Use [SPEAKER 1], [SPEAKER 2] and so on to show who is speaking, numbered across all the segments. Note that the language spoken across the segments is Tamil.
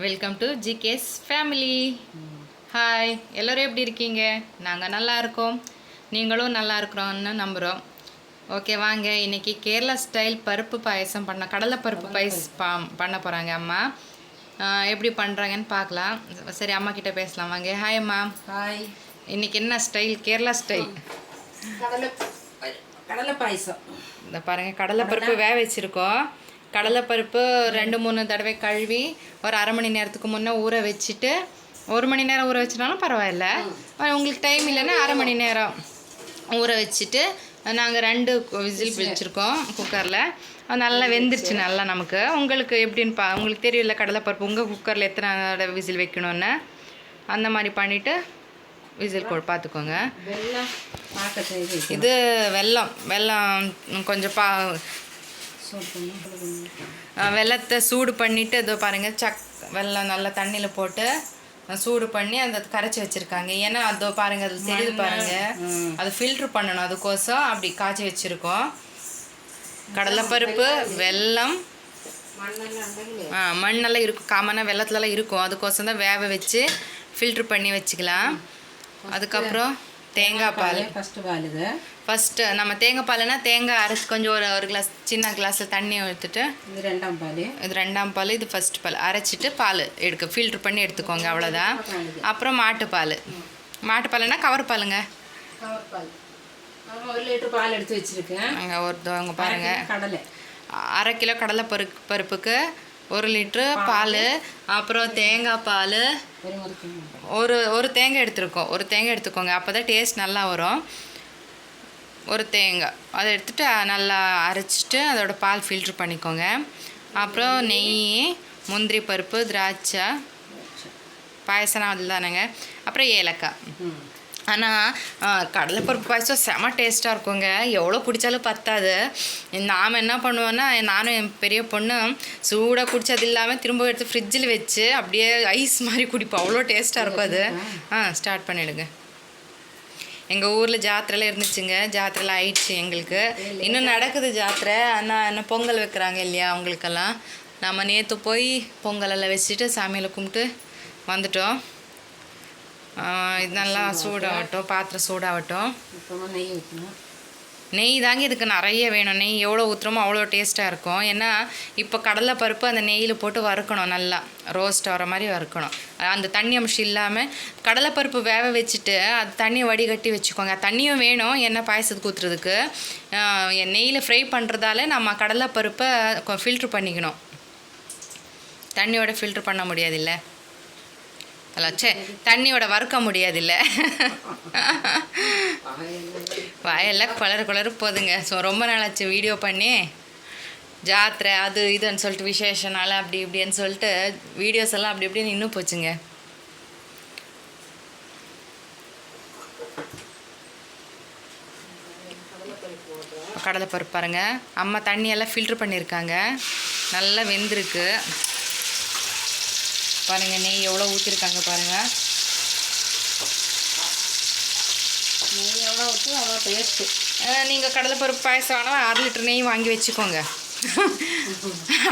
[SPEAKER 1] Welcome to GK's family. Hi, எல்லோரும் எப்படி இருக்கீங்க? நாங்கள் நல்லா இருக்கோம், நீங்களும் நல்லா இருக்கிறோன்னு நம்புகிறோம். ஓகே, வாங்க இன்றைக்கி கேரளா ஸ்டைல் பருப்பு பாயசம் கடலை பருப்பு பண்ண போகிறாங்க அம்மா. எப்படி பண்ணுறாங்கன்னு பார்க்கலாம். சரி, அம்மா கிட்டே பேசலாம் வாங்க. ஹாய் அம்மா.
[SPEAKER 2] ஹாய்.
[SPEAKER 1] இன்றைக்கி என்ன ஸ்டைல்? கேரளா ஸ்டைல்
[SPEAKER 2] கடலை பாயசம்.
[SPEAKER 1] இந்த பாருங்கள், கடலை பருப்பு வேக வச்சுருக்கோம். கடலைப்பருப்பு 2-3 தடவை கழுவி ஒரு அரை மணி நேரத்துக்கு முன்னே ஊற வச்சுட்டு, 1 மணி நேரம் ஊற வச்சுனாலும் பரவாயில்ல. உங்களுக்கு டைம் இல்லைன்னா அரை மணி நேரம் ஊற வச்சுட்டு நாங்கள் 2 விசில் வச்சுருக்கோம் குக்கரில். அது நல்லா வெந்துருச்சு நல்லா நமக்கு. உங்களுக்கு எப்படின்னு உங்களுக்கு தெரியல கடலைப்பருப்பு உங்கள் குக்கரில் எத்தனை தடவை விசில் வைக்கணுன்னு. அந்த மாதிரி பண்ணிவிட்டு விசில் பார்த்துக்கோங்க. இது வெல்லம் கொஞ்சம் வெல்லத்தை சூடு பண்ணிவிட்டு இதோ பாருங்கள், வெல்லம் நல்லா தண்ணியில் போட்டு சூடு பண்ணி அதை கரைச்சி வச்சுருக்காங்க. ஏன்னா அதோ பாருங்கள், அது தெரியுது பாருங்கள், அது ஃபில்ட்ரு பண்ணணும். அதுக்கோசம் அப்படி காய்ச்சி வச்சுருக்கோம். கடலைப்பருப்பு, வெல்லம், மண்ணெல்லாம் இருக்கும், காமனாக வெள்ளத்துலலாம் இருக்கும். அதுக்கோசம் தான் வேக வச்சு ஃபில்ட்ரு பண்ணி வச்சுக்கலாம். அதுக்கப்புறம் தேங்காய் பால். ஃபஸ்ட்டு நம்ம தேங்காய் பால்னா தேங்காய் அரைச்சி கொஞ்சம் ஒரு கிளாஸ், சின்ன கிளாஸில் தண்ணி ஊற்றிட்டு, இது 2ஆம் பால். இது 2ஆம் பால், இது ஃபஸ்ட் பால். அரைச்சிட்டு பால் ஃபில்ட்ரு பண்ணி எடுத்துக்கோங்க, அவ்வளோதான். அப்புறம் மாட்டுப்பால்னா கவர் பாலுங்க.
[SPEAKER 2] கவர் பால் 1 லிட்டர் பால் எடுத்து வச்சுருக்கேன். அங்கே
[SPEAKER 1] ஒருத்தவங்க பாருங்கள், கடலை 1/2 கிலோ கடலை பருப்புக்கு 1 லிட்ரு பால். அப்புறம் தேங்காய் பால் ஒரு தேங்காய் எடுத்துருக்கோம். ஒரு தேங்காய் எடுத்துக்கோங்க, அப்போ தான் டேஸ்ட் நல்லா வரும். ஒரு தேங்காய் அதை எடுத்துகிட்டு நல்லா அரைச்சிட்டு அதோட பால் ஃபில்ட்ரு பண்ணிக்கோங்க. அப்புறம் நெய், முந்திரி பருப்பு, திராட்சை, பாயசம் அதில் தானேங்க. அப்புறம் ஏலக்காய். ஆனால் கடலைப்பருப்பு பாயசம் செம டேஸ்ட்டாக இருக்குங்க. எவ்வளோ குடித்தாலும் பத்தாது. நாம் என்ன பண்ணுவோன்னா, நானும் என் பெரிய பொண்ணு சூடாக குடித்தது இல்லாமல் திரும்ப எடுத்து ஃப்ரிட்ஜில் வச்சு அப்படியே ஐஸ் மாதிரி குடிப்போம். அவ்வளோ டேஸ்ட்டாக இருக்கும் அது. ஸ்டார்ட் பண்ணிவிடுங்க. எங்கள் ஊரில் ஜாத்திரைலாம் இருந்துச்சுங்க. ஜாத்திரைலாம் ஆயிடுச்சு எங்களுக்கு. இன்னும் நடக்குது ஜாத்திரை. ஆனால் இன்னும் பொங்கல் வைக்கிறாங்க இல்லையா அவங்களுக்கெல்லாம். நம்ம நேற்று போய் பொங்கலெல்லாம் வச்சுட்டு சாமியில் கும்பிட்டு வந்துட்டோம். இது நல்லா சூடாகட்டும், பாத்திரம் சூடாகட்டும்.
[SPEAKER 2] நெய் ஊற்றணும்.
[SPEAKER 1] நெய் தாங்க இதுக்கு நிறைய வேணும். நெய் எவ்வளோ ஊற்றுறோமோ அவ்வளோ டேஸ்ட்டாக இருக்கும். ஏன்னா இப்போ கடலைப்பருப்பு அந்த நெய்யில் போட்டு வறுக்கணும், நல்லா ரோஸ்ட் ஆகிற மாதிரி வறுக்கணும். அந்த தண்ணி அம்சம் இல்லாமல் கடலைப்பருப்பு வேக வச்சுட்டு அது தண்ணியை வடிகட்டி வச்சுக்கோங்க. தண்ணியும் வேணும் என்ன பாயசத்துக்கு ஊற்றுறதுக்கு. நெய்யில் ஃப்ரை பண்ணுறதால நம்ம கடலைப்பருப்பை ஃபில்ட்ரு பண்ணிக்கணும். தண்ணியோட ஃபில்ட்ரு பண்ண முடியாதில்ல, தண்ணியோட வறுக்க முடியாதில்ல. வாயெல்லாம் குளறு போதுங்க. ஸோ ரொம்ப நாளாச்சு வீடியோ பண்ணி. ஜாத்திரை அது இதுன்னு சொல்லிட்டு விசேஷனால அப்படி இப்படின்னு சொல்லிட்டு வீடியோஸ் எல்லாம் அப்படி இப்படி நின்று போச்சுங்க. கடலைப்பருப்பு பாருங்கள், அம்மா தண்ணியெல்லாம் ஃபில்ட்ரு பண்ணியிருக்காங்க, நல்லா வெந்திருக்கு பாருங்கள். நெய் எவ்வளோ ஊற்றிருக்காங்க பாருங்கள்.
[SPEAKER 2] நெய் எவ்வளோ ஊற்றி அவ்வளோ டேஸ்ட்டு.
[SPEAKER 1] நீங்கள் கடலைப்பருப்பு பாயசம் ஆனால் 6 லிட்டர் நெய் வாங்கி வச்சுக்கோங்க.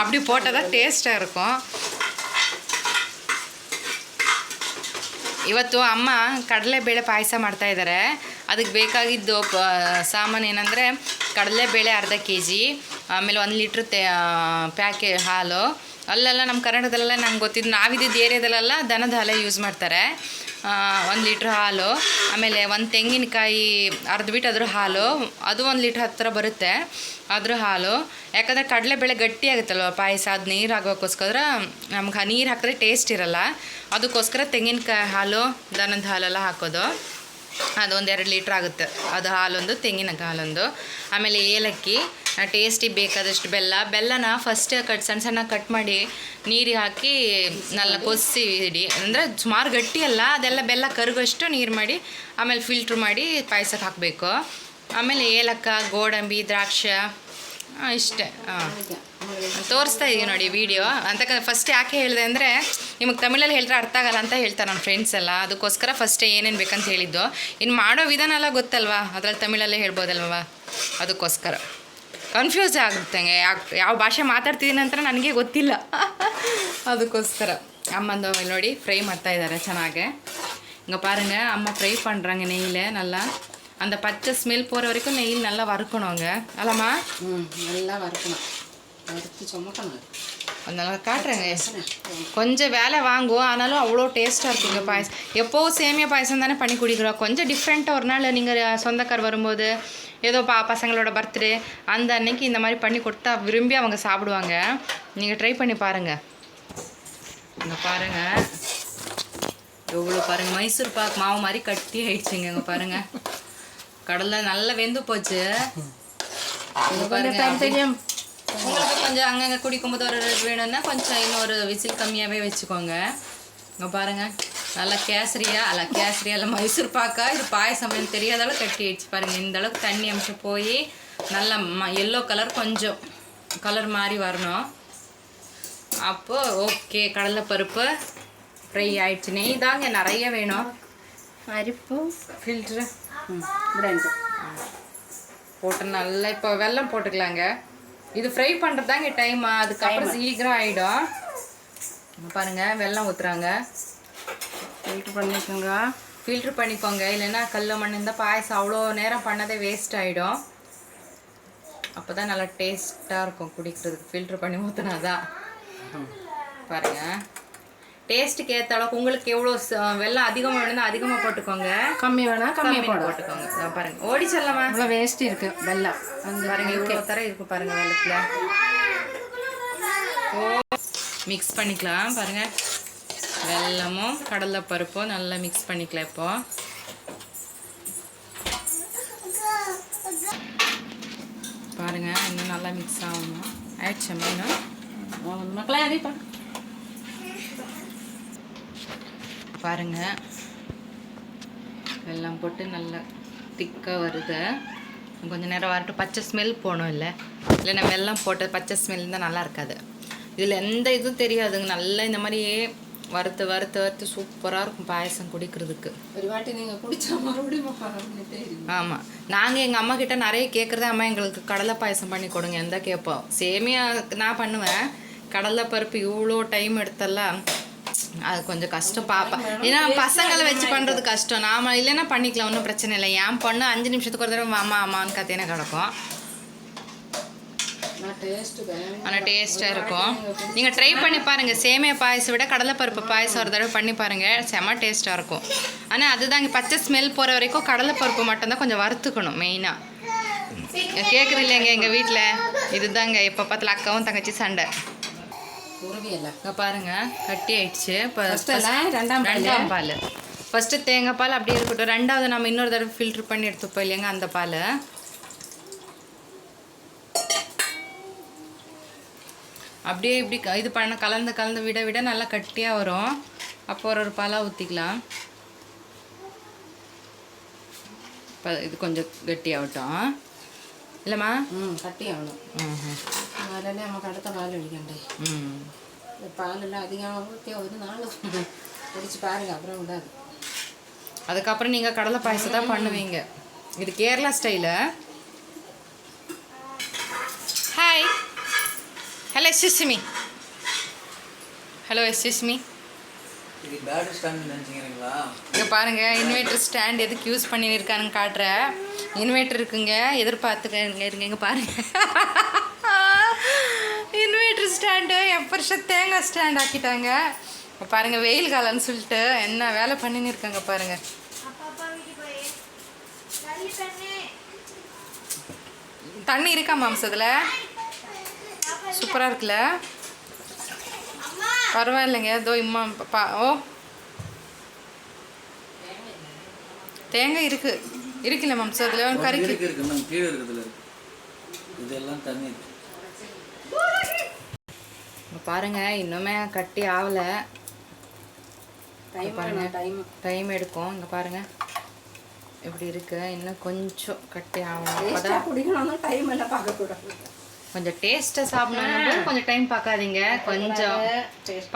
[SPEAKER 1] அப்படி போட்டால் தான் ಟೇಸ್ಟಾಗಿ இருக்கும். ಇವತ್ತು ಅಮ್ಮ ಕಡಲೆಬೇಳೆ ಪಾಯಸ ಮಾಡ್ತಾಯಿದ್ದಾರೆ. ಅದಕ್ಕೆ ಬೇಕಾಗಿದ್ದು ಸಾಮಾನು ಏನಂದರೆ ಕಡಲೆಬೇಳೆ ಅರ್ಧ kg, ಆಮೇಲೆ 1 ಲೀಟ್ರ್ ಹಾಲು. ಅಲ್ಲೆಲ್ಲ ನಮ್ಮ ಕರ್ನಾಟಕದಲ್ಲೆಲ್ಲ ನಂಗೆ ಗೊತ್ತಿದ್ದು, ನಾವಿದ್ದಿದ್ದು ಏರಿಯಾದಲ್ಲೆಲ್ಲ ದನದ ಹಾಲೇ ಯೂಸ್ ಮಾಡ್ತಾರೆ. 1 ಲೀಟ್ರ್ ಹಾಲು, ಆಮೇಲೆ 1 ತೆಂಗಿನಕಾಯಿ ಅರ್ಧ ಬಿಟ್ಟು ಅದ್ರ ಹಾಲು, ಅದು 1 ಲೀಟ್ರ್ ಹತ್ತಿರ ಬರುತ್ತೆ ಅದ್ರ ಹಾಲು. ಯಾಕಂದರೆ ಕಡಲೆಬೇಳೆ ಗಟ್ಟಿ ಆಗುತ್ತಲ್ವ ಪಾಯಸ, ಅದು ನೀರು ಆಗೋಕ್ಕೋಸ್ಕರ ನಮ್ಗೆ ನೀರು ಹಾಕಿದ್ರೆ ಟೇಸ್ಟ್ ಇರಲ್ಲ. ಅದಕ್ಕೋಸ್ಕರ ತೆಂಗಿನಕಾಯಿ ಹಾಲು, ದನದ ಹಾಲೆಲ್ಲ ಹಾಕೋದು. ಅದೊಂದು 2 ಲೀಟ್ರ್ ಆಗುತ್ತೆ. ಅದು ಹಾಲೊಂದು, ತೆಂಗಿನಕಾಯಿ ಹಾಲೊಂದು. ಆಮೇಲೆ ಏಲಕ್ಕಿ, ಟೇಸ್ಟಿಗೆ ಬೇಕಾದಷ್ಟು ಬೆಲ್ಲನ ಫಸ್ಟ್ ಸಣ್ಣ ಸಣ್ಣ ಕಟ್ ಮಾಡಿ ನೀರಿಗೆ ಹಾಕಿ நல்லா ಕೊಸಿ ಇಡಿ. ಅಂದರೆ ಸುಮಾರು ಗಟ್ಟಿ ಅಲ್ಲ, ಅದೆಲ್ಲ ಬೆಲ್ಲ ಕರಗೋಷ್ಟು ನೀರು ಮಾಡಿ ಆಮೇಲೆ ಫಿಲ್ಟ್ರ್ ಮಾಡಿ ಪಾಯಸಕ್ಕೆ ಹಾಕಬೇಕು. ಆಮೇಲೆ ಏಲಕ್ಕಿ, ಗೋಡಂಬಿ, ದ್ರಾಕ್ಷಿ ಇಷ್ಟೇ. ತೋರಿಸ್ತಾ ಇದೀವಿ ನೋಡಿ ವಿಡಿಯೋ ಅಂತ. ಫಸ್ಟ್ ಯಾಕೆ ಹೇಳಿದೆ ಅಂದರೆ, ನಿಮಗೆ ತಮಿಳಲ್ಲಿ ಹೇಳಿದ್ರೆ ಅರ್ಥ ಆಗಲ್ಲ ಅಂತ ಹೇಳ್ತಾರೆ ನಮ್ಮ ಫ್ರೆಂಡ್ಸ್ ಎಲ್ಲ. ಅದಕ್ಕೋಸ್ಕರ ಫಸ್ಟೇ ಏನೇನು ಬೇಕಂತ ಹೇಳಿದ್ದು. ಇನ್ನು ಮಾಡೋ ವಿಧಾನ ಎಲ್ಲ ಗೊತ್ತಲ್ವಾ, ಅದರಲ್ಲಿ ತಮಿಳಲ್ಲೇ ಹೇಳ್ಬೋದಲ್ವ, ಅದಕ್ಕೋಸ್ಕರ. ಕನ್ಫ್ಯೂಸ್ ಆಗುತ್ತಂಗೆ ಯಾವ ಭಾಷೆ ಮಾತಾಡ್ತಿದ್ದೀನಿ ಅಂತ ನನಗೆ ಗೊತ್ತಿಲ್ಲ. அதுக்கோஸ்கர அம்மா ನೋಡಿ ஃப்ரை ಮಾಡ್ತಾ ಇದ್ದಾರೆ ಚೆನ್ನಾಗಿ. இங்கே பாருங்க அம்மா ஃப்ரை பண்ணுறாங்க நெய்யில் நல்லா. அந்த பச்சை ஸ்மெல் போகிற வரைக்கும் நெய்யில் நல்லா வறுக்கணுங்க அல்லம்மா.
[SPEAKER 2] நல்லா வறுக்கணும், வறுத்து சுமக்கணும்.
[SPEAKER 1] அதனால காட்டுறேங்க. கொஞ்சம் வேலை வாங்குவோம், ஆனாலும் அவ்வளோ டேஸ்ட்டாக இருக்குங்க பாயசம். எப்போவும் சேமியா பாயசம் தானே பண்ணி குடிக்கிறோம். கொஞ்சம் டிஃப்ரெண்ட்டாக ஒரு நாள் நீங்கள் சொந்தக்கார் வரும்போது ஏதோ பசங்களோட பர்த்டே அந்த அன்னைக்கு இந்த மாதிரி பண்ணி கொடுத்தா விரும்பி அவங்க சாப்பிடுவாங்க. நீங்கள் ட்ரை பண்ணி பாருங்கள். இங்கே பாருங்கள் எவ்வளோ பாருங்கள், மைசூர் பாக் மாவு மாதிரி கட்டி ஆயிடுச்சுங்க. இங்கே பாருங்கள் கடலை நல்லா வெந்து போச்சு. உங்களுக்கு கொஞ்சம் அங்கங்கே குடிக்கும்போது ஒரு வேணும்னா கொஞ்சம் இன்னொரு விசில் கம்மியாகவே வச்சுக்கோங்க. இங்கே பாருங்கள் நல்லா கேசரியா இல்லை மைசூர் பாக்கா இது பாயசம் தெரியாத அளவு கட்டி ஆயிடுச்சு பாருங்கள். இந்த அளவுக்கு தண்ணி அம்சம் போய் நல்லா எல்லோ கலர் கொஞ்சம் கலர் மாதிரி வரணும். அப்போது ஓகே கடலைப்பருப்பு ஃப்ரை ஆயிடுச்சு. நெய் தாங்க நிறைய வேணும். அரிப்பு ஃபில்ட்ரு போட்டு நல்லா இப்போ வெல்லம் போட்டுக்கலாங்க. இது ஃப்ரை பண்ணுறது தாங்க டைம், அதுக்கப்புறம் சீக்கிரம் ஆகிடும். பாருங்கள் வெல்லம் ஊற்றுறாங்க. ஃபில்ட்ரு பண்ணிக்கோங்க, இல்லைன்னா கல் மண் இருந்தால் பாயசம் அவ்வளோ நேரம் பண்ணதே வேஸ்ட் ஆகிடும். அப்போ தான் நல்லா டேஸ்ட்டாக இருக்கும் குடிக்கிறதுக்கு. ஃபில்ட்ரு பண்ணி ஊற்றினா தான். பாருங்கள் டேஸ்ட்டுக்கு ஏற்ற அளவுக்கு உங்களுக்கு எவ்வளோ வெல்லம் அதிகமாக வேணும்னா அதிகமாக போட்டுக்கோங்க, கம்மி வேணால் கம்மியாக போட்டுக்கோங்க. பாருங்கள் ஓடி செல்லமா இவ்வளோ வேஸ்ட் இருக்குது வெல்லம். அந்த பாருங்கள் இவ்வளோ தர இருக்குது பாருங்கள் வெள்ளத்தில். மிக்ஸ் பண்ணிக்கலாம் பாருங்கள். வெல்லமும் கடலைப்பருப்பும் நல்லா மிக்ஸ் பண்ணிக்கலாம். இப்போது பாருங்கள் இன்னும் நல்லா மிக்ஸ் ஆகணும். ஆயிடுச்சு மீனும் மக்களே அதேப்பா பாருங்கள் வெல்லம் போட்டு நல்லா திக்காக வருது. கொஞ்சம் நேரம் வரட்டும், பச்சை ஸ்மெல் போகணும். இல்லைன்னா வெல்லம் போட்டு பச்சை ஸ்மெல் இருந்தால் நல்லா இருக்காது. இதில் எந்த இதுவும் தெரியாதுங்க. நல்லா இந்த மாதிரி வறுத்து சூப்பராக இருக்கும் பாயசம் குடிக்கிறதுக்கு.
[SPEAKER 2] ஒரு வாட்டி நீங்கள் குடிச்சா மறுபடியும்.
[SPEAKER 1] ஆமாம் நாங்கள் எங்கள் அம்மா கிட்ட நிறைய கேட்குறதே, அம்மா எங்களுக்கு கடலை பாயசம் பண்ணி கொடுங்க எந்த கேட்போம். சேமியா நான் பண்ணுவேன், கடலை பருப்பு இவ்வளோ டைம் எடுத்தெல்லாம் அது கொஞ்சம் கஷ்டம் பாப்பா. ஏன்னா பசங்களை வச்சு பண்ணுறது கஷ்டம். நாம இல்லைன்னா பண்ணிக்கலாம், ஒன்றும் பிரச்சனை இல்லை. என் பொண்ணு 5 நிமிஷத்துக்கு ஒரு தடவை அம்மான்னு கத்தினா கிடக்கும். ஆனால் டேஸ்ட்டாக இருக்கும். நீங்கள் ட்ரை பண்ணி பாருங்கள். சேமியா பாயசம் விட கடலைப்பருப்பு பாயசம் ஒரு தடவை பண்ணி பாருங்கள், செம்ம டேஸ்ட்டாக இருக்கும். ஆனால் அதுதாங்க பச்சை ஸ்மெல் போகிற வரைக்கும் கடலைப்பருப்பு மட்டும்தான் கொஞ்சம் வறுத்துக்கணும் மெயினாக. கேட்குது இல்லைங்க எங்கள் வீட்டில் இதுதாங்க எப்போ பார்த்தாலும் அக்காவும் தங்கச்சி சண்டை. பாருங்க கட்டி ஆயிடுச்சு. இப்போ ரெண்டாம் பால் ஃபஸ்ட்டு தேங்காய் பால் அப்படியே இருக்கட்டும். ரெண்டாவது நம்ம இன்னொரு தடவை ஃபில்ட்ரு பண்ணி எடுத்துப்போம் இல்லைங்க அந்த பால். அப்படியே இப்படி இது பண்ண கலந்து விட நல்லா கட்டியாக வரும். அப்போ ஒரு பாலாக ஊற்றிக்கலாம். இப்போ இது கொஞ்சம் கட்டியாகட்டும் இல்லைம்மா.
[SPEAKER 2] கட்டி ஆகணும். அதில் நமக்கு அடுத்த பால் அடிக்கண்டே. பாலெல்லாம் அதிகமாக ஊற்றி ஒரு நாள் குடிச்சு பாருங்கள், அப்புறம் விடாது.
[SPEAKER 1] அதுக்கப்புறம் நீங்கள் கடலை பாயசம் தான் பண்ணுவீங்க. இது கேரளா ஸ்டைலு. ஹாய் ஹலோ எஸ்எஸ்மி. ஹலோ எஸ்எஸ்மி. இங்கே பாருங்கள் இன்வெர்டர் ஸ்டாண்ட் எதுக்கு யூஸ் பண்ணியிருக்கானுங்க காட்டுறேன். இன்வெர்டர் இருக்குங்க, எதிர்பார்த்துக்க இருங்க. இங்கே பாருங்கள் இன்வெர்டர் ஸ்டாண்டு என் வருஷம் தேங்காய் ஸ்டாண்ட் ஆக்கிட்டாங்க. இப்போ பாருங்கள் வெயில் காலம்னு சொல்லிட்டு என்ன வேலை பண்ணின்னு இருக்காங்க பாருங்கள். தண்ணி இருக்கா மாம்சத்தில் சூப்பராக இருக்குல்ல. பரவாயில்லைங்க இதோ இம்மா ஓ தேங்காய் இருக்குல்ல மாம்சத்தில் கறிக்கு பாருங்க இன்னுமே கட்டி ஆகலை. டைம் எடுக்கும். இங்கே பாருங்க எப்படி இருக்கு. இன்னும் கொஞ்சம் கட்டி ஆகணும்.
[SPEAKER 2] குடிக்கணும் டைம் எல்லாம் பார்க்கக்கூடாது.
[SPEAKER 1] கொஞ்சம் டேஸ்ட்டாக சாப்பிடணும். கொஞ்சம் டைம் பார்க்காதீங்க. கொஞ்சம்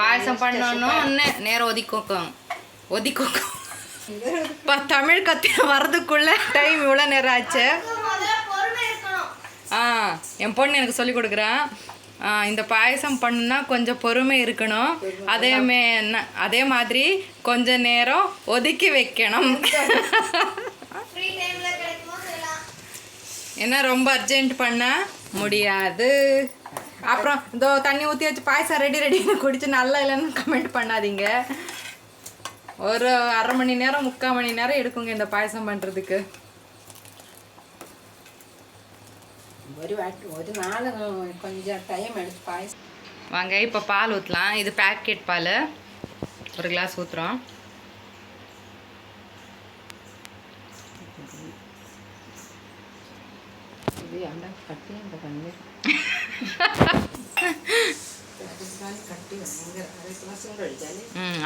[SPEAKER 1] பாயசம் பண்ணணும் நேரம் ஒதிக்கோக்கும். இப்போ தமிழ் கத்தி வர்றதுக்குள்ள டைம் இவ்வளோ நேரம் ஆச்சு. என் பொண்ணு எனக்கு சொல்லி கொடுக்குறான். இந்த பாயசம் பண்ணுனா கொஞ்சம் பொறுமை இருக்கணும், அதே மாதிரி கொஞ்ச நேரம் ஒதுக்கி வைக்கணும். என்ன ரொம்ப அர்ஜென்ட் பண்ண முடியாது. அப்புறம் இதோ தண்ணி ஊற்றி வச்சு பாயசம் ரெடின்னு குடிச்சு நல்லா இல்லைன்னு கமெண்ட் பண்ணாதீங்க. ஒரு 1/2 மணி நேரம் 3/4 மணி நேரம் எடுக்குங்க இந்த பாயசம் பண்ணுறதுக்கு.
[SPEAKER 2] ஒரு நாள் கொஞ்சம் டைம் எடுத்து பாயசம்.
[SPEAKER 1] வாங்க இப்போ பால் ஊற்றலாம். இது பேக்கெட் பால், ஒரு கிளாஸ் ஊற்றுறோம்.
[SPEAKER 2] இது அந்த கட்டி அந்த பண்ணி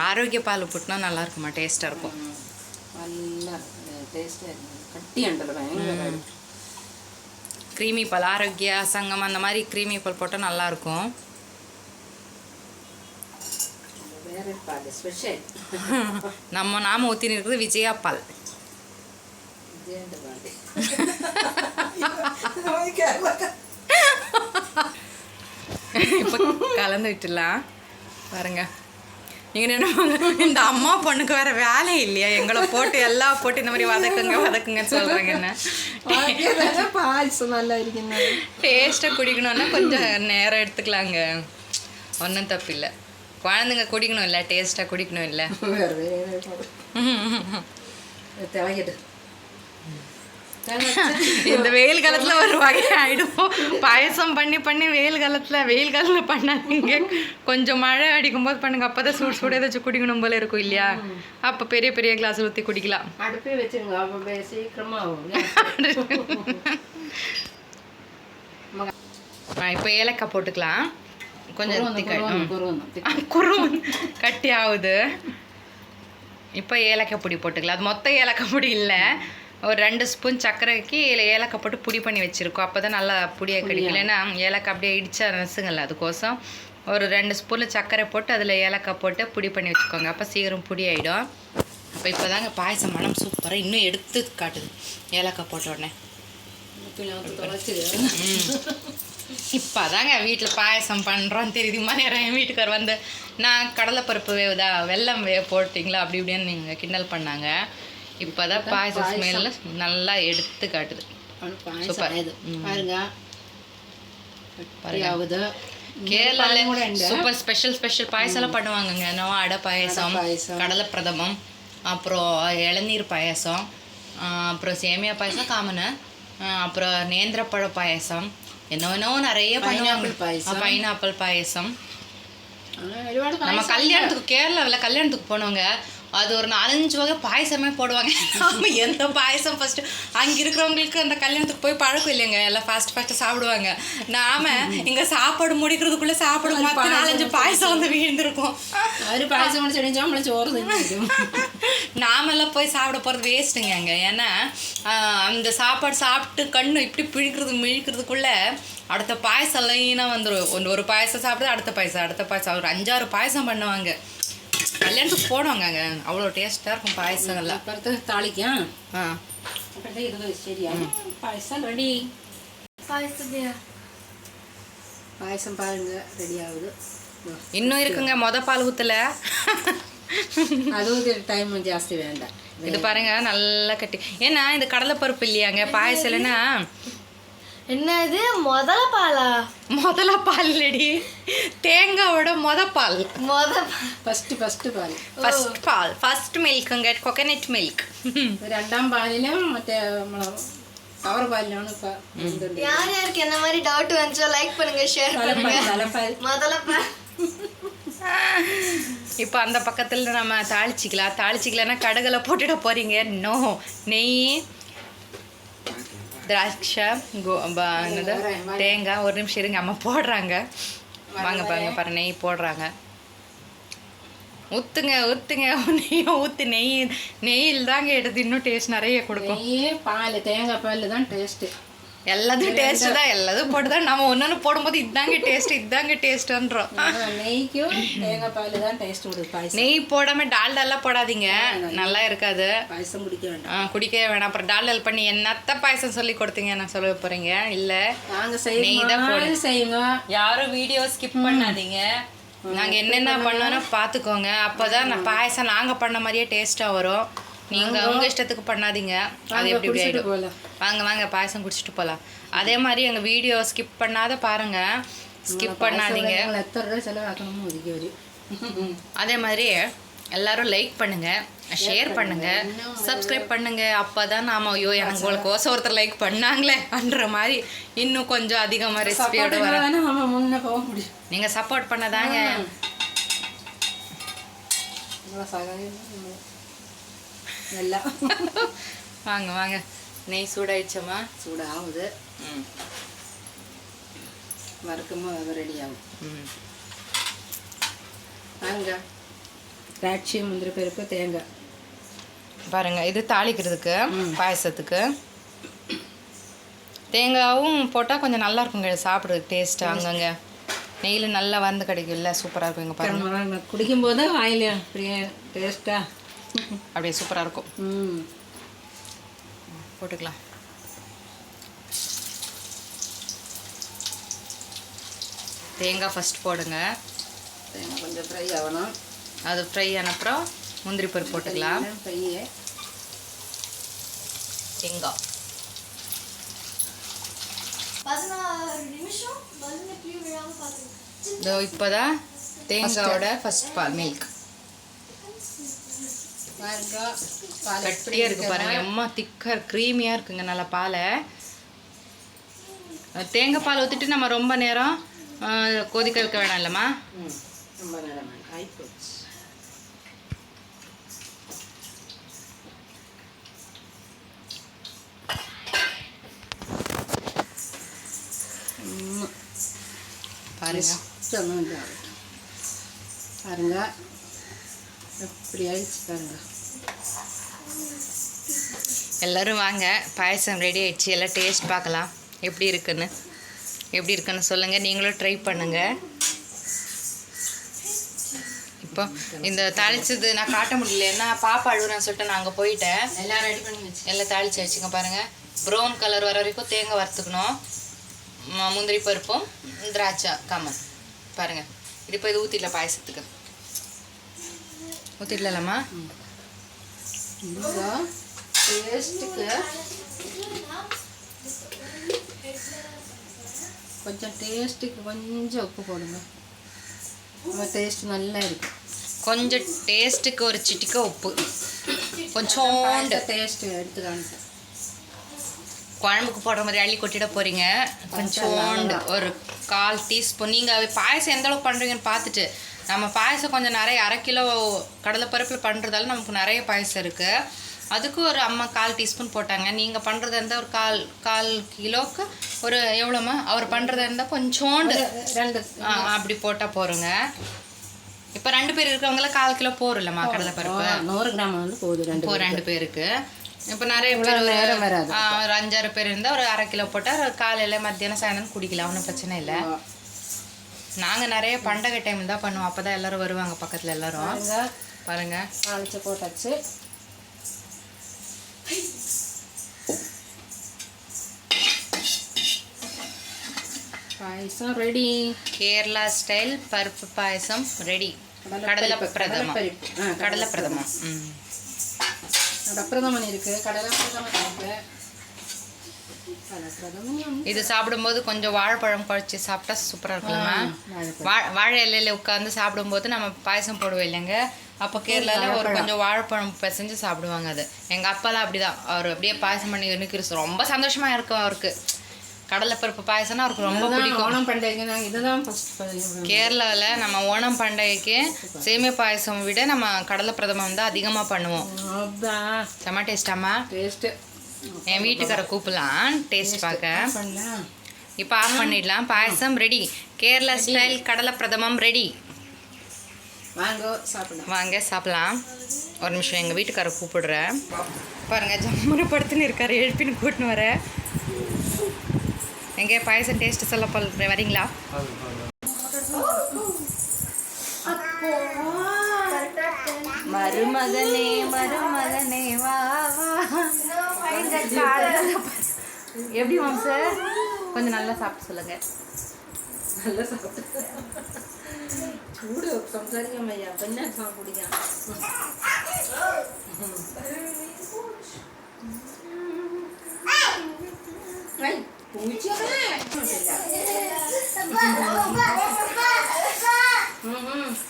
[SPEAKER 1] ஆரோக்கிய பால் புட்டினா நல்லா இருக்குமா, டேஸ்ட்டாக இருக்கும்.
[SPEAKER 2] நல்லா டேஸ்ட்டாக இருக்கும். கட்டி அண்டல பயங்கர
[SPEAKER 1] க்ரீமி பால், ஆரோக்கியா சங்கம் அந்த மாதிரி க்ரீமி பால் போட்டால் நல்லாயிருக்கும்.
[SPEAKER 2] வேறு பால் ஸ்பெஷல்.
[SPEAKER 1] நாம ஊற்றின்னு இருக்கிறது விஜயா பால். இப்போ கலந்து விட்டுலாம் பாருங்க. நீங்கள் என்ன இந்த அம்மா பொண்ணுக்கு வேற வேலை இல்லையா, எங்களை போட்டு எல்லாம் போட்டு இந்த மாதிரி வதக்குங்கன்னு சொல்கிறாங்க. என்ன
[SPEAKER 2] பாயசம் நல்லா இருக்குங்க.
[SPEAKER 1] டேஸ்ட்டாக குடிக்கணும்னா கொஞ்சம் நேரம் எடுத்துக்கலாங்க, ஒன்றும் தப்பு இல்லை. குழந்தைங்க குடிக்கணும் இல்லை, டேஸ்ட்டாக குடிக்கணும் இல்லை.
[SPEAKER 2] திளைக்கிட்டு
[SPEAKER 1] இந்த வெயில் காலத்தில் ஒரு வகை ஆகிடும். பாயசம் பண்ணி வெயில் காலத்தில் பண்ணாதீங்க, கொஞ்சம் மழை அடிக்கும் போது பண்ணுங்க. அப்போ தான் சூடு ஏதாச்சும் குடிக்கணும் போல இருக்கும் இல்லையா, அப்போ பெரிய கிளாஸ் ஊற்றி குடிக்கலாம்.
[SPEAKER 2] அடுப்பே வச்சுருங்க, அப்போ சீக்கிரமாக.
[SPEAKER 1] இப்போ ஏலக்காய் போட்டுக்கலாம். கொஞ்சம் குறும் கட்டி ஆகுது. இப்போ ஏலக்காய் பொடி போட்டுக்கலாம். அது மொத்த ஏலக்காய் பொடி இல்லை, ஒரு 2 ஸ்பூன் சர்க்கரைக்கு ஏலக்காய் போட்டு பொடி பண்ணி வச்சுருக்கோம். அப்போ தான் நல்லா பொடியாக கிடைக்கும். இல்லைன்னா ஏலக்காய் அப்படியே இடிச்சா நசுங்கல்ல, அதுக்கோசம் ஒரு 2 ஸ்பூனில் சர்க்கரை போட்டு அதில் ஏலக்காய் போட்டு பொடி பண்ணி வச்சுக்கோங்க. அப்போ சீக்கிரம் பொடி ஆகிடும். அப்போ இப்போ தாங்க பாயசம் மனம் சூப்பராக இன்னும் எடுத்து காட்டுது ஏலக்காய் போட்ட உடனே. இப்போ தாங்க வீட்டில் பாயசம் பண்ணுறோம் தெரியுமா. நேரம் என் வீட்டுக்கார் வந்து நான் கடலைப்பருப்பு வேவுதா வெல்லம் போட்டிங்களா அப்படி இப்படின்னு நீங்கள் கிண்டல் பண்ணாங்க. இப்போ தான் பாயசம் ஸ்மெல்ல நல்லா எடுத்து காட்டுது. சூப்பர் பாருங்க. கேரளாவில் சூப்பர் ஸ்பெஷல் பாயசம்லாம் பண்ணுவாங்கங்க. என்னவோ அடை பாயசம், கடலை பிரதமம், அப்புறம் இளநீர் பாயசம், அப்புறம் சேமியா பாயசம் காமனு, அப்புறம் நேந்திரப்பழ பாயசம், என்னவோ நிறைய பண்ணுவாங்க. பைனாப்பிள் பாயசம். நம்ம கல்யாணத்துக்கு கேரளாவில் கல்யாணத்துக்கு போனவங்க அது ஒரு 4-5 வகை பாயசமே போடுவாங்க. எந்த பாயசம் ஃபஸ்ட்டு அங்கே இருக்கிறவங்களுக்கு அந்த கல்யாணத்துக்கு போய் பழக்கம் இல்லைங்க, எல்லாம் ஃபாஸ்ட்டாக சாப்பிடுவாங்க. நாம் இங்கே சாப்பாடு முடிக்கிறதுக்குள்ளே சாப்பிடும் 4-5 பாயசம் வந்து வீழ்ந்துருக்கும்.
[SPEAKER 2] பாயசம் சோறு
[SPEAKER 1] நாமெல்லாம் போய் சாப்பிட போகிறது வேஸ்ட்டுங்க அங்கே. ஏன்னா அந்த சாப்பாடு சாப்பிட்டு கண்ணு இப்படி மிழிக்கிறதுக்குள்ளே அடுத்த பாயசம் லைனாக வந்துடும். ஒரு பாயசம் சாப்பிடுறது அடுத்த பாயசம் ஒரு 5-6 பாயசம் பண்ணுவாங்க. கல்யாணத்துக்கு போடுவாங்க அங்கே, அவ்வளோ டேஸ்ட்டாக இருக்கும் பாயசங்கள்லாம்.
[SPEAKER 2] தாளிக்கும். சரியா பாயசம் ரெடி. பாயசம் பாருங்க ரெடி ஆகுது.
[SPEAKER 1] இன்னும் இருக்குங்க, பால் ஊற்றல,
[SPEAKER 2] அதுவும் டைம் ஜாஸ்தி வேண்டாம்.
[SPEAKER 1] இது பாருங்க நல்லா கட்டி. ஏன்னா இந்த கடலைப்பருப்பு இல்லையாங்க பாயசம் இல்லைன்னா
[SPEAKER 3] என்னது முதல
[SPEAKER 1] பால் இல்லடி, தேங்காவோட பால். ஃபர்ஸ்ட் மில்க்குங்க, கோகனட் மில்க்.
[SPEAKER 2] 2ஆம் பாலிலும் மற்ற கவர் பாலிலும்.
[SPEAKER 3] யாருக்கு என்ன மாதிரி டவுட் வந்துச்சோ லைக் பண்ணுங்க, ஷேர் பண்ணுங்க. முதல்ல
[SPEAKER 1] இப்போ அந்த பக்கத்தில் நம்ம தாளிச்சிக்கலாம்னா கடுகுல போட்டுட போறீங்க. நோ, நெய், திராட்சை, என்னது தேங்காய். ஒரு நிமிஷம் இருங்க, அம்மா போடுறாங்க. வாங்க பாருங்க, நெய் போடுறாங்க. ஊற்றுங்க நெய்யை ஊற்றி நெய்யில் தாங்க எடுத்து இன்னும் டேஸ்ட் நிறைய கொடுக்கும்.
[SPEAKER 2] நெய் பால், தேங்காய் பால் தான் டேஸ்ட்டு.
[SPEAKER 1] எல்லாத்தையும் டேஸ்ட் தான், எல்லாத்தையும் போட்டு தான் நம்ம ஒன்று போடும்போது இதாங்க டேஸ்ட்டுன்றோம்.
[SPEAKER 2] நெய்க்கும் தேங்காய் பால் தான் டேஸ்ட் கொடுக்குது பாயசம்.
[SPEAKER 1] நெய் போடாமல் டால்டெல்லாம் போடாதீங்க, நல்லா இருக்காது.
[SPEAKER 2] பாயசம் குடிக்க வேண்டாம்.
[SPEAKER 1] குடிக்கவே வேணாம். அப்புறம் டால்டல் பண்ணி என்னத்த பாயசம் சொல்லி கொடுத்தீங்க நான் சொல்ல போகிறீங்க. இல்லை
[SPEAKER 2] நாங்கள்
[SPEAKER 1] நெய் தான் போடு
[SPEAKER 2] செய்யுங்க.
[SPEAKER 1] யாரும் வீடியோ ஸ்கிப் பண்ணாதீங்க. நாங்கள் என்னென்ன பண்ணோன்னா பார்த்துக்கோங்க. அப்போ தான் நான் பாயசம் நாங்கள் பண்ண மாதிரியே டேஸ்ட்டாக வரும். நீங்கள் உங்கள் இஷ்டத்துக்கு பண்ணாதீங்க, அது எப்படி இப்படி ஆகிடும். வாங்க பாயசம் குடிச்சிட்டு போகலாம். அதே மாதிரி எங்கள் வீடியோ ஸ்கிப் பண்ணாத பாருங்கள், ஸ்கிப் பண்ணாதீங்க.
[SPEAKER 2] செலவாக்கணும் ஒதுக்கி வரும்.
[SPEAKER 1] அதே மாதிரி எல்லாரும் லைக் பண்ணுங்கள், ஷேர் பண்ணுங்கள், சப்ஸ்கிரைப் பண்ணுங்கள். அப்போ தான் நாம் ஐயோ எனக்கு உங்களுக்கு ஒருத்தர் லைக் பண்ணாங்களே அன்ற மாதிரி இன்னும் கொஞ்சம் அதிகமாக ரெசிபியோட வர
[SPEAKER 2] நம்ம முன்னே போக முடியும்.
[SPEAKER 1] நீங்கள் சப்போர்ட் பண்ணதாங்க.
[SPEAKER 2] எல்லாம்
[SPEAKER 1] வாங்க நெய் சூடாயிடுச்சம்மா.
[SPEAKER 2] சூடாகுது. வறுக்கமாக அது ரெடி ஆகும். வாங்க திராட்சை முந்திரி பருப்பு தேங்காய்
[SPEAKER 1] பாருங்கள், இது தாளிக்கிறதுக்கு பாயசத்துக்கு தேங்காயும் போட்டால் கொஞ்சம் நல்லா இருக்குங்க சாப்பிட்றதுக்கு டேஸ்ட்டு. அங்கங்கே நெய்யில் நல்லா வந்து கிடைக்கும்ல, சூப்பராக இருக்கும். இங்கே பாருங்கள்,
[SPEAKER 2] குடிக்கும்போது வாயில் அப்படியே டேஸ்ட்டாக
[SPEAKER 1] அப்படியே சூப்பராக இருக்கும். போட்டுக்கலாம். தேங்காய் ஃபஸ்ட் போடுங்க.
[SPEAKER 2] தேங்காய் கொஞ்சம் ஃப்ரை ஆகணும்.
[SPEAKER 1] அது ஃப்ரை ஆன அப்புறம் முந்திரி பருப்பு போட்டுக்கலாம்.
[SPEAKER 2] ஃப்ரையே
[SPEAKER 1] தேங்காய்
[SPEAKER 3] 16 நிமிஷம் பலூன் எப்படி விழாம பாருங்க.
[SPEAKER 1] இதோ இப்போதான் தேங்காயோட ஃபர்ஸ்ட் பால் மில்க் கட்டியாக இருக்குது பாருங்கள். எம்மா திக்காக க்ரீமியாக இருக்குங்க நல்லா பால். தேங்காய் பால் ஊற்றிட்டு நம்ம ரொம்ப நேரம் கொதிக்க வைக்க வேணாம் இல்லைம்மா?
[SPEAKER 2] ரொம்ப நேரம் ஆயிப்போச்சு.
[SPEAKER 1] பாருங்க
[SPEAKER 2] பாருங்க எப்படி ஆயிடுச்சு பாருங்க.
[SPEAKER 1] எல்லோரும் வாங்க, பாயசம் ரெடி ஆயிடுச்சு. எல்லாம் டேஸ்ட் பார்க்கலாம் எப்படி இருக்குன்னு சொல்லுங்கள். நீங்களும் ட்ரை பண்ணுங்கள். இப்போ இந்த தாளிச்சது நான் காட்ட முடியல, ஏன்னா பாப்பா அழுகுறான்னு சொல்லிட்டு நான் அங்கே போயிட்டேன்.
[SPEAKER 2] எல்லாம் ரெடி பண்ணி வச்சு
[SPEAKER 1] எல்லாம் தாளிச்சு வச்சுங்க. பாருங்கள், ப்ரௌன் கலர் வர வரைக்கும் தேங்காய் வறுத்துக்கணும். முந்திரி பருப்பும் திராட்சை கம்மன் பாருங்கள். இது இப்போ இது ஊற்றிடல, பாயசத்துக்கு ஊற்றிடலாமா?
[SPEAKER 2] டேஸ்ட்டுக்கு கொஞ்சம் கொஞ்சம் உப்பு போடுங்க. நம்ம டேஸ்ட் நல்லா இருக்கும்.
[SPEAKER 1] கொஞ்சம் டேஸ்ட்டுக்கு ஒரு சிட்டிக்க உப்பு, கொஞ்சோண்டு
[SPEAKER 2] டேஸ்ட்டு எடுத்துக்காங்க.
[SPEAKER 1] குழம்புக்கு போடுற மாதிரி அள்ளி கொட்டிட போகிறீங்க. கொஞ்சோண்டு ஒரு 1/4 டீஸ்பூன். நீங்கள் பாயசம் எந்த அளவுக்கு பண்ணுறீங்கன்னு பார்த்துட்டு, நம்ம பாயசம் கொஞ்சம் நிறைய 1/2 கிலோ கடலைப்பருப்பில் பண்ணுறதால நமக்கு நிறைய பாயசம் இருக்குது. அதுக்கு ஒரு அம்மா 1/4 டீஸ்பூன் போட்டாங்க. நீங்கள் பண்ணுறதா இருந்தால் ஒரு கால் கிலோவுக்கு ஒரு எவ்வளோம்மா? அவர் பண்ணுறதா இருந்தால் கொஞ்சோண்டு
[SPEAKER 2] 2
[SPEAKER 1] அப்படி போட்டால் போகிறோங்க. இப்போ 2 பேர் இருக்கிறவங்கள 1/4 கிலோ போரும் இல்லைம்மா கடலைப்பருப்பு?
[SPEAKER 2] 100 கிராம் வந்து போகுது
[SPEAKER 1] 2 பேருக்கு. இப்போ நிறைய பேர் ஒரு 5-6 பேர் இருந்தால் ஒரு 1/2 கிலோ போட்டால் காலையில் மத்தியானம் சாயந்தரம் குடிக்கலாம், ஒன்றும் பிரச்சனை இல்லை. நாங்கள் நிறைய பண்டகை டைம் தான் பண்ணுவோம், அப்போ தான் எல்லோரும் வருவாங்க பக்கத்தில் எல்லோரும். பாருங்கள்
[SPEAKER 2] தாளிச்சு போட்டாச்சு. பாயசம் ரெடி.
[SPEAKER 1] கேரளா ஸ்டைல் பருப்பு பாயசம் ரெடி. கடலை பிரதமம்
[SPEAKER 2] கடலைப்பிரதமன் இருக்குது, கடலைப்பிரதமன் இருக்குது.
[SPEAKER 1] இது சாப்பிடும்போது கொஞ்சம் வாழைப்பழம் குழச்சி சாப்பிட்டா சூப்பராக இருக்குல்லம்மா. வாழை இலையில உட்காந்து சாப்பிடும்போது நம்ம பாயசம் போடுவோம் இல்லைங்க, அப்போ கேரளாவில் ஒரு கொஞ்சம் வாழைப்பழம் பிசைஞ்சு சாப்பிடுவாங்க. அது எங்கள் அப்பாலாம் அப்படி தான், அவர் அப்படியே பாயசம் பண்ணி நிற்கிற ரொம்ப சந்தோஷமாக இருக்கும் அவருக்கு. கடலைப்பருப்பு பாயசம்னா அவருக்கு ரொம்ப பிடிக்கும்.
[SPEAKER 2] ஓணம் பண்டிகைக்கு இதுதான்
[SPEAKER 1] கேரளாவில் நம்ம ஓணம் பண்டிகைக்கு சேமியா பாயசம் விட நம்ம கடலை பிரதமம் தான் அதிகமாக பண்ணுவோம். செம்ம டேஸ்டாம்மா.
[SPEAKER 2] டேஸ்ட்டு
[SPEAKER 1] என் வீட்டுக்கார கூப்பிடலாம் டேஸ்ட் பார்க்க. இப்போ ஆஃப் பண்ணிடலாம். பாயசம் ரெடி. கேரளா ஸ்டைல் கடலை பிரதமம் ரெடி. வாங்க சாப்பிடலாம். ஒரு நிமிஷம் எங்கள் வீட்டுக்கார கூப்பிடுறேன். பாருங்கள், ஜம்முன்னு படுத்துன்னு இருக்காரு, எழுப்பின்னு கூட்டின்னு வர. எங்கே பாயசம் டேஸ்ட்டு சொல்ல வரீங்களா? மருமகனே மருமகனே வா வா. எப்படி மாம் சார் கொஞ்சம் நல்லா சாப்பிட்டு சொல்லுங்க.
[SPEAKER 2] நல்லா சாப்பிட்டு சூடு சம்சாரிக்க ஐயா கொஞ்சம் சாப்பிடுங்க.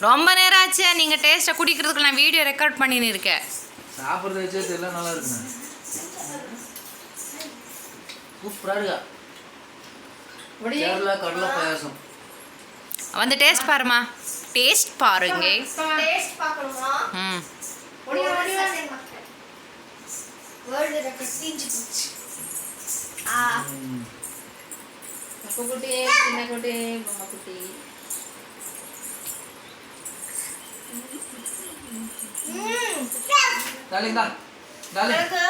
[SPEAKER 1] ரொம்ப நேரம் ஆச்சு. நீங்கள் டேஸ்ட்டை குடிக்கிறதுக்கு நான் வீடியோ ரெக்கார்ட் பண்ணின்னு இருக்கேன்.
[SPEAKER 4] சாப்பிட்றது வச்சே தெரியல, நல்லா இருக்குங்க. சூப்பராக இருக்கா கேரளா கடலை பாயாசம்.
[SPEAKER 1] வந்து டேஸ்ட் பாருமா, டேஸ்ட் பாருங்க.
[SPEAKER 3] டேஸ்ட் பார்க்கணுமா?
[SPEAKER 1] ம்
[SPEAKER 3] வேர்ல்டு ரெக்கார்ட் தீஞ்சு போச்சு.
[SPEAKER 2] அப்போ குட்டி சின்ன குட்டி பொம்மை குட்டி.
[SPEAKER 4] டார்லிங் தான் டார்லிங்.
[SPEAKER 3] எனக்கு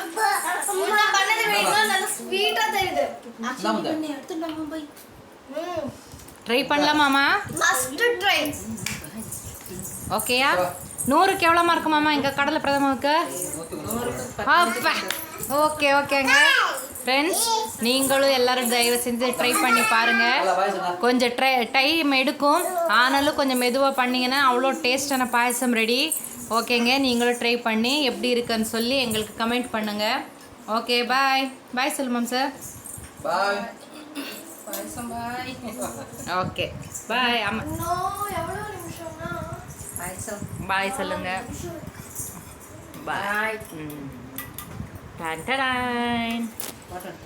[SPEAKER 3] அம்மா பண்ணது வேணும்னா நல்ல ஸ்வீட்டா தெரியுது.
[SPEAKER 1] ட்ரை பண்ணலாமாம்மா?
[SPEAKER 3] Must try.
[SPEAKER 1] ஓகேயா? 100க்கு எவ்வளோ மார்க்கு மாமா எங்கள் கடலை பிரதமாவுக்கு? அப்பா ஓகே ஓகேங்க ஃப்ரெண்ட்ஸ், நீங்களும் எல்லோரும் தயவு செஞ்சு ட்ரை பண்ணி பாருங்கள். கொஞ்சம் டைம் எடுக்கும், ஆனாலும் கொஞ்சம் மெதுவாக பண்ணிங்கன்னா அவ்வளோ டேஸ்டான பாயசம் ரெடி. ஓகேங்க, நீங்களும் ட்ரை பண்ணி எப்படி இருக்குன்னு சொல்லி எங்களுக்கு கமெண்ட் பண்ணுங்கள். ஓகே பாய் பாய் சொல்லுமாம் சார்.
[SPEAKER 4] பாய்
[SPEAKER 2] பாயசம் பாய்.
[SPEAKER 1] Okay bye. ஆமாம்
[SPEAKER 3] இன்னும் எவ்வளோ நிமிஷம்னா
[SPEAKER 2] பாயசம்
[SPEAKER 1] பாய் சொல்லுங்கள். பாய். Done done.
[SPEAKER 2] போட்டோம்.